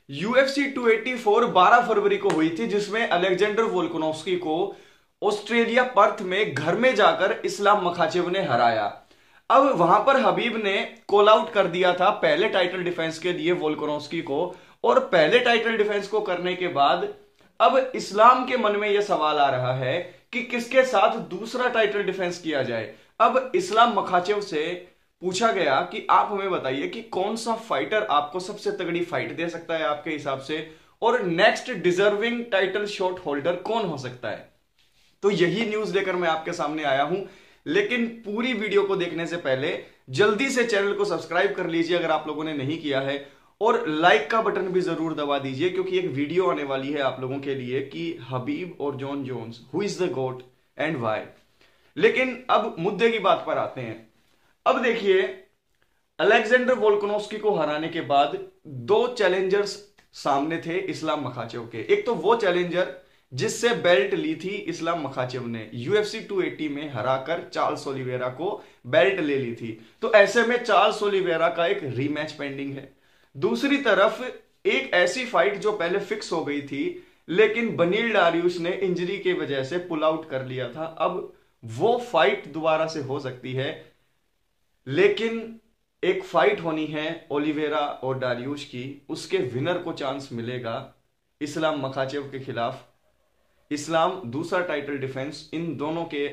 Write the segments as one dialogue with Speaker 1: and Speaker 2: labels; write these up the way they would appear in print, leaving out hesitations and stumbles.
Speaker 1: UFC 284 12 फरवरी को हुई थी, जिसमें अलेक्जेंडर वोल्कानोव्स्की को ऑस्ट्रेलिया पर्थ में घर में जाकर इस्लाम मखाचेव ने हराया। अब वहां पर हबीब ने कॉल आउट कर दिया था पहले टाइटल डिफेंस के लिए वोल्कानोव्स्की को, और पहले टाइटल डिफेंस को करने के बाद अब इस्लाम के मन में यह सवाल आ रहा है कि किसके साथ दूसरा टाइटल डिफेंस किया जाए। अब इस्लाम मखाचेव से पूछा गया कि आप हमें बताइए कि कौन सा फाइटर आपको सबसे तगड़ी फाइट दे सकता है आपके हिसाब से, और next deserving title shot holder कौन हो सकता है। तो यही न्यूज लेकर मैं आपके सामने आया हूं, लेकिन पूरी वीडियो को देखने से पहले जल्दी से चैनल को सब्सक्राइब कर लीजिए अगर आप लोगों ने नहीं किया है, और लाइक का बटन भी जरूर दबा दीजिए, क्योंकि एक वीडियो आने वाली है आप लोगों के लिए कि हबीब और John Jones who is the GOAT and why. लेकिन अब मुद्दे की बात पर आते हैं। अब देखिए, अलेक्जेंडर वोल्कानोव्स्की को हराने के बाद दो चैलेंजर्स सामने थे इस्लाम मखाचेव के। एक तो वो चैलेंजर जिससे बेल्ट ली थी इस्लाम मखाचेव ने, UFC 280 में हराकर चार्ल्स ओलिवेरा को बेल्ट ले ली थी। तो ऐसे में चार्ल्स ओलिवेरा का एक रीमैच पेंडिंग है। दूसरी तरफ एक ऐसी फाइट जो पहले फिक्स हो गई थी, लेकिन बनील डारियुश ने इंजरी की वजह से पुल आउट कर लिया था। अब वो फाइट दोबारा से हो सकती है, लेकिन एक फाइट होनी है ओलिवेरा और डारियुश की, उसके विनर को चांस मिलेगा इस्लाम मखाचेव के खिलाफ। इस्लाम दूसरा टाइटल डिफेंस इन दोनों के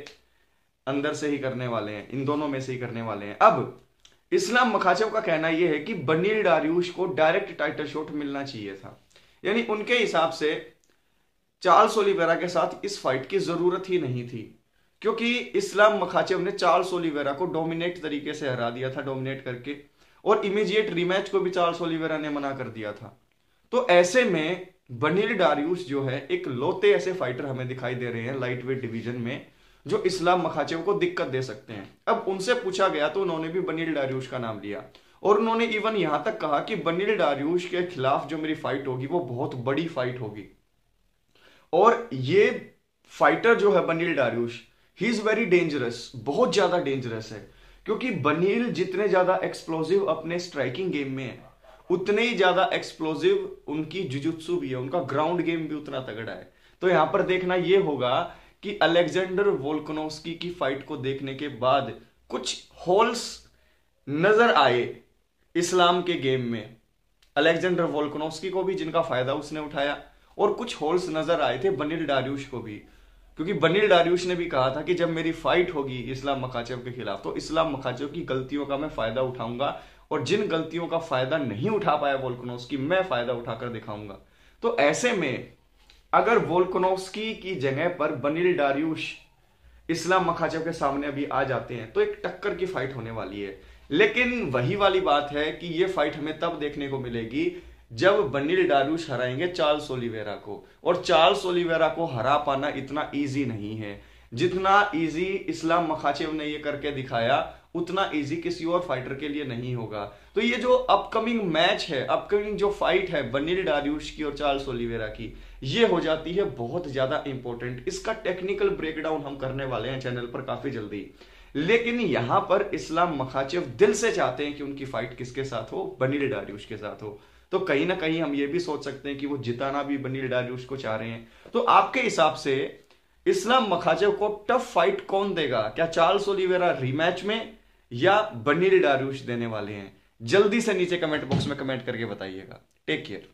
Speaker 1: अंदर से ही करने वाले हैं, इन दोनों में से ही करने वाले हैं। अब इस्लाम मखाचेव का कहना यह है कि बनील डारियुश को डायरेक्ट टाइटल शॉट मिलना चाहिए था, यानी उनके हिसाब से चार्ल्स ओलिवेरा के साथ इस फाइट की जरूरत ही नहीं थी, क्योंकि इस्लाम मखाचेव ने चार्ल्स ओलिवेरा को डोमिनेट तरीके से हरा दिया था, डोमिनेट करके, और इमीडिएट रीमैच को भी चार्ल्स ओलिवेरा ने मना कर दिया था। तो ऐसे में बनील डारियुश जो है, एक लौते ऐसे फाइटर हमें दिखाई दे रहे हैं लाइट वेट डिवीजन में जो इस्लाम मखाचेव को दिक्कत दे सकते हैं। अब उनसे पूछा गया तो उन्होंने भी बनील डारियुश का नाम लिया, और उन्होंने इवन यहां तक कहा कि बनील डारियुश के खिलाफ जो मेरी फाइट होगी वो बहुत बड़ी फाइट होगी। और ये फाइटर जो है बनील डारियुश, ही इज वेरी डेंजरस, बहुत ज्यादा डेंजरस है, क्योंकि बनील जितने ज्यादा एक्सप्लोजिव अपने स्ट्राइकिंग गेम में है, उतने ही ज्यादा एक्सप्लोजिव उनकी जुजुत्सु भी है, उनका ग्राउंड गेम भी उतना तगड़ा है। तो यहां पर देखना यह होगा कि अलेक्जेंडर वोल्कानोव्स्की की फाइट को देखने के बाद कुछ होल्स नजर आए इस्लाम के गेम में, अलेक्जेंडर वोल्कानोव्स्की को भी, जिनका फायदा उसने उठाया, और कुछ होल्स नजर आए थे बनील डारियुश को भी, क्योंकि बनील डारियुश ने भी कहा था कि जब मेरी फाइट होगी इस्लाम मखाचेव के खिलाफ तो इस्लाम मखाचेव की गलतियों का मैं फायदा उठाऊंगा, और जिन गलतियों का फायदा नहीं उठा पाया वोल्कानोव्स्की, मैं फायदा उठाकर दिखाऊंगा। तो ऐसे में अगर वोल्कानोव्स्की की जगह पर बनील डारियुश इस्लाम मखाचेव के सामने अभी आ जाते हैं तो एक टक्कर की फाइट होने वाली है। लेकिन वही वाली बात है कि यह फाइट हमें तब देखने को मिलेगी जब बनील डारियुश हराएंगे चार्ल्स ओलिवेरा को, और चार्ल्स ओलिवेरा को हरा पाना इतना इजी नहीं है। जितना इजी इस्लाम मखाचेव ने ये करके दिखाया, उतना इजी किसी और फाइटर के लिए नहीं होगा। तो ये जो अपकमिंग मैच है, अपकमिंग जो फाइट है बनील डारियुश की और चार्ल्स ओलिवेरा की, ये हो जाती है बहुत ज्यादा इंपॉर्टेंट। इसका टेक्निकल ब्रेकडाउन हम करने वाले हैं चैनल पर काफी जल्दी। लेकिन यहां पर इस्लाम मखाचेव दिल से चाहते हैं कि उनकी फाइट किसके साथ हो, बनील डारियुश के साथ हो। तो कहीं ना कहीं हम ये भी सोच सकते हैं कि वो जिताना भी बनील डारियुश को चाह रहे हैं। तो आपके हिसाब से इस्लाम मखाचेव को टफ फाइट कौन देगा? क्या चार्ल्स ओलिवेरा रीमैच में, या बनील डारियुश देने वाले हैं? जल्दी से नीचे कमेंट बॉक्स में कमेंट करके बताइएगा। Take care.